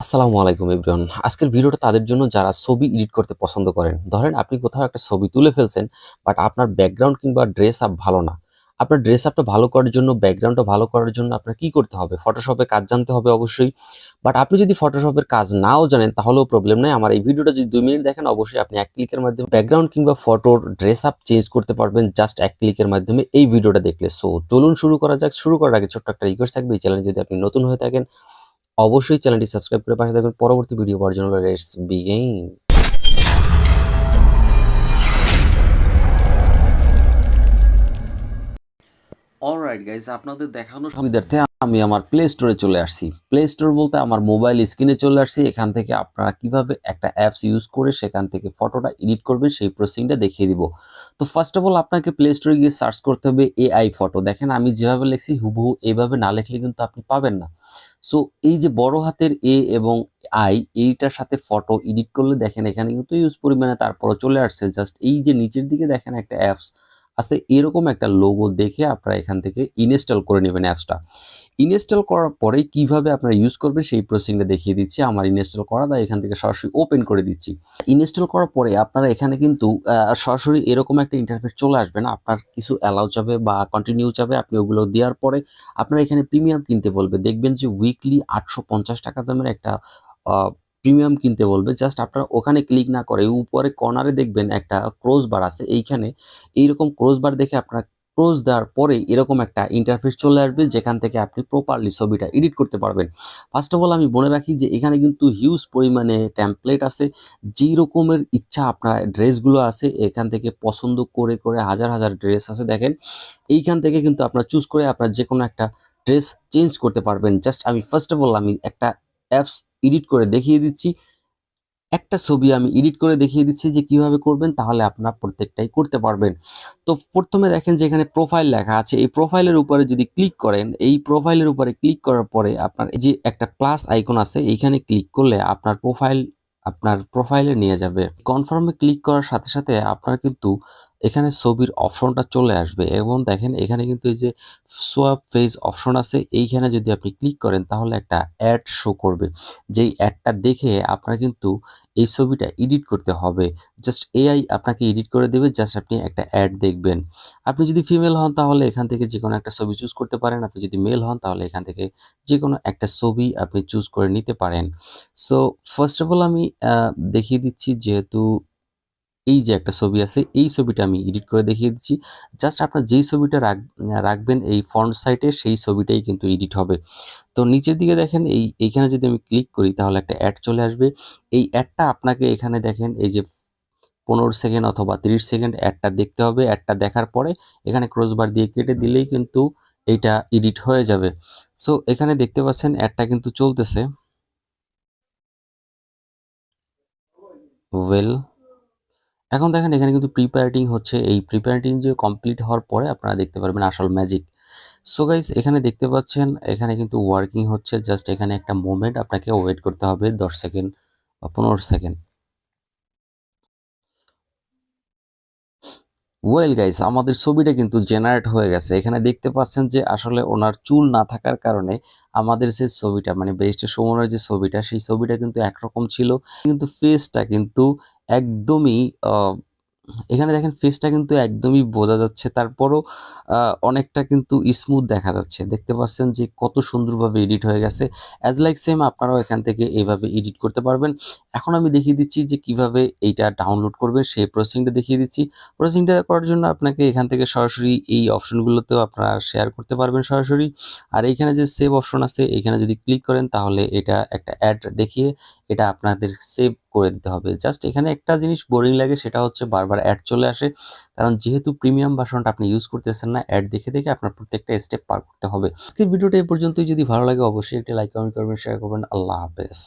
আসসালামু আলাইকুম এভরিওয়ান। আজকের ভিডিওটা তাদের জন্য যারা ছবি এডিট করতে পছন্দ করেন। ধরেন আপনি কোথাও একটা ছবি তুলে ফেলছেন, বাট আপনার ব্যাকগ্রাউন্ড কিংবা ড্রেস আপ ভালো না। আপনার ড্রেস আপটা ভালো করার জন্য, ব্যাকগ্রাউন্ডটা ভালো করার জন্য আপনার কি করতে হবে? ফটোশপে কাজ জানতে হবে অবশ্যই। বাট আপনি যদি ফটোশপের কাজ নাও জানেন তাহলেও প্রবলেম নাই। আমার এই ভিডিওটা যদি 2 মিনিট দেখেন, অবশ্যই আপনি এক ক্লিকের মাধ্যমে ব্যাকগ্রাউন্ড কিংবা ফটোর ড্রেস আপ চেঞ্জ করতে পারবেন জাস্ট এক ক্লিকের মাধ্যমে এই ভিডিওটা দেখলে। সো চলুন শুরু করা যাক। শুরু করার আগে ছোট্ট একটা রিকোয়েস্ট থাকবে, এই চ্যানেলে যদি আপনি নতুন হয়ে থাকেন অবশ্যই চ্যানেলটি সাবস্ক্রাইব করে পাশে থাকবেন পরবর্তী ভিডিও পাওয়ার জন্য। Let's begin. অলরাইট গাইস, আপনাদের দেখানোর সুবিধার্থে আমি আমার প্লে স্টোরে চলে আসছি। প্লে স্টোর বলতে আমার মোবাইল স্ক্রিনে চলে আসছি। এখান থেকে আপনারা কিভাবে একটা অ্যাপস ইউজ করে সেখান থেকে ফটোটা এডিট করবেন সেই প্রসেসিংটা দেখিয়ে দিব। তো ফার্স্ট অফ অল আপনাকে প্লে স্টোরে গিয়ে সার্চ করতে হবে এআই ফটো। দেখেন আমি যেভাবে লিখছি হুবহু এইভাবে না লিখলে কিন্তু আপনি পাবেন না। সো এই যে বড় হাতের এ এবং আই, এইটার সাথে ফটো এডিট করলে দেখেন এখানে কিন্তু ইউজ পরিমাণে তারপরে চলে আসছে। জাস্ট এই যে নিচের দিকে দেখেন একটা অ্যাপস আছে, এরকম একটা লোগো দেখে আপনারা এখান থেকে ইনস্টল করে নেবেন অ্যাপসটা। ইনস্টল করার পরে কিভাবে আপনারা ইউজ করবেন সেই প্রসেসিংটা দেখিয়ে দিচ্ছি। আমার ইনস্টল করা, তাই এখান থেকে সরাসরি ওপেন করে দিচ্ছি। ইনস্টল করার পরে আপনারা এখানে কিন্তু সরাসরি এরকম একটা ইন্টারফেস চলে আসবে না। আপনার কিছু অ্যালাউ চাবে বা কন্টিনিউ চাবে, আপনি ওগুলো দেওয়ার পরে আপনারা এখানে প্রিমিয়াম কিনতে বলবে। দেখবেন যে উইকলি 850 টাকা দামের একটা প্রিমিয়াম কিনতে বলবে। জাস্ট আপনারা ওখানে ক্লিক না করে উপরে কর্নারে দেখবেন একটা ক্রস বার আছে, এইখানে এইরকম ক্রস বার দেখে আপনারা ক্রস দেওয়ার পরে এরকম একটা ইন্টারফেস চলে আসবে, যেখান থেকে আপনি প্রপারলি ছবিটা এডিট করতে পারবেন। ফার্স্ট অফ অল আমি বলে রাখি যে এখানে কিন্তু হিউজ পরিমাণে টেমপ্লেট আছে। যেই রকমের ইচ্ছা আপনার ড্রেসগুলো আছে এখান থেকে পছন্দ করে করে হাজার হাজার ড্রেস আছে। দেখেন এইখান থেকে কিন্তু আপনার চুজ করে আপনার যে কোনো একটা ড্রেস চেঞ্জ করতে পারবেন। জাস্ট আমি ফার্স্ট অফ অল আমি একটা অ্যাপস এডিট করে দেখিয়ে দিচ্ছি। একটা ছবি আমি এডিট করে দেখিয়ে দিচ্ছি যে কিভাবে করবেন, তাহলে আপনারা প্রত্যেকটাই করতে পারবেন। তো প্রথমে দেখেন যে এখানে প্রোফাইল লেখা আছে, এই প্রোফাইলের উপরে যদি ক্লিক করেন, এই প্রোফাইলের উপরে ক্লিক করার পরে আপনার এই যে একটা প্লাস আইকন আছে, এইখানে ক্লিক করলে আপনার প্রোফাইলে নিয়ে যাবে। কনফার্মে ক্লিক করার সাথে সাথে আপনার কিন্তু এখানে ছবির অপশনটা চলে আসবে এবং দেখেন এখানে কিন্তু এই যে সোয়াপ ফেস অপশন আছে, এইখানে যদি আপনি ক্লিক করেন তাহলে একটা অ্যাড শো করবে। যেই অ্যাডটা দেখে আপনার কিন্তু এই ছবিটা এডিট করতে হবে। জাস্ট এআই আপনাকে এডিট করে দেবে, জাস্ট আপনি একটা অ্যাড দেখবেন। আপনি যদি ফিমেল হন তাহলে এখান থেকে যেকোনো একটা ছবি চুজ করতে পারেন। আপনি যদি মেল হন তাহলে এখান থেকে যেকোনো একটা ছবি আপনি চুজ করে নিতে পারেন। সো ফার্স্ট অফ অল আমি দেখিয়ে দিচ্ছি, যেহেতু এই যে একটা ছবি আছে এই ছবিটা আমি এডিট করে দেখিয়ে দিচ্ছি। জাস্ট আপনার যেই ছবিটা রাখবেন এই ফন্ট সাইটে সেই ছবিটাই কিন্তু এডিট হবে। তো নিচের দিকে দেখেন এইখানে যদি আমি ক্লিক করি তাহলে একটা অ্যাড চলে আসবে। এই অ্যাডটা আপনাকে এখানে দেখেন এই যে 15 সেকেন্ড অথবা 30 সেকেন্ড অ্যাডটা দেখতে হবে। অ্যাডটা দেখার পরে এখানে ক্রসবার দিয়ে কেটে দিলেই কিন্তু এইটা এডিট হয়ে যাবে। সো এখানে দেখতে পাচ্ছেন অ্যাডটা কিন্তু চলতেছে। ওয়েল, এখন দেখেন এখানে কিন্তু প্রিপারেটিং হচ্ছে। এই প্রিপারেটিং যে কমপ্লিট হওয়ার পরে আপনারা দেখতে পারবেন আসল ম্যাজিক। সো গাইস, এখানে দেখতে পাচ্ছেন এখানে কিন্তু ওয়ার্কিং হচ্ছে। জাস্ট এখানে একটা মোমেন্ট আপনাকে ওয়েট করতে হবে 10 সেকেন্ড বা 15 সেকেন্ড। ওয়েল গাইস, আমাদের ছবিটা কিন্তু জেনারেট হয়ে গেছে। এখানে দেখতে পাচ্ছেন যে আসলে ওনার চুল না থাকার কারণে আমাদের যে ছবিটা মানে বেস্ট সুমনের যে ছবিটা সেই ছবিটা কিন্তু একরকম ছিল, কিন্তু ফেসটা কিন্তু একদমই এখানে দেখেন ফেসটা কিন্তু একদমই বোঝা যাচ্ছে। তারপরও অনেকটা কিন্তু স্মুথ দেখা যাচ্ছে। দেখতে পাচ্ছেন যে কত সুন্দরভাবে এডিট হয়ে গেছে। অ্যাজ লাইক সেম আপনারাও এখান থেকে এইভাবে এডিট করতে পারবেন। এখন আমি দেখিয়ে দিচ্ছি যে কিভাবে এইটা ডাউনলোড করবেন সেই প্রসেসিংটা দেখিয়ে দিচ্ছি। প্রসেসিংটা করার জন্য আপনাকে এখান থেকে সরাসরি এই অপশনগুলোতেও আপনারা শেয়ার করতে পারবেন সরাসরি। আর এইখানে যে সেভ অপশন আছে এইখানে যদি ক্লিক করেন তাহলে এটা একটা অ্যাড দেখিয়ে এটা আপনাদের সেভ করে দিতে হবে। জাস্ট এখানে একটা জিনিস বোরিং লাগে, সেটা হচ্ছে বারবার অ্যাড চলে আসে। কারণ যেহেতু প্রিমিয়াম ভার্সনটা আপনি ইউজ করতেছেন না, অ্যাড দেখে দেখে আপনার প্রত্যেকটা স্টেপ পার করতে হবে। আজকের ভিডিওটা এই পর্যন্তই। যদি ভালো লাগে অবশ্যই একটা লাইক কমেন্ট করবেন, শেয়ার করবেন। আল্লাহ হাফেজ।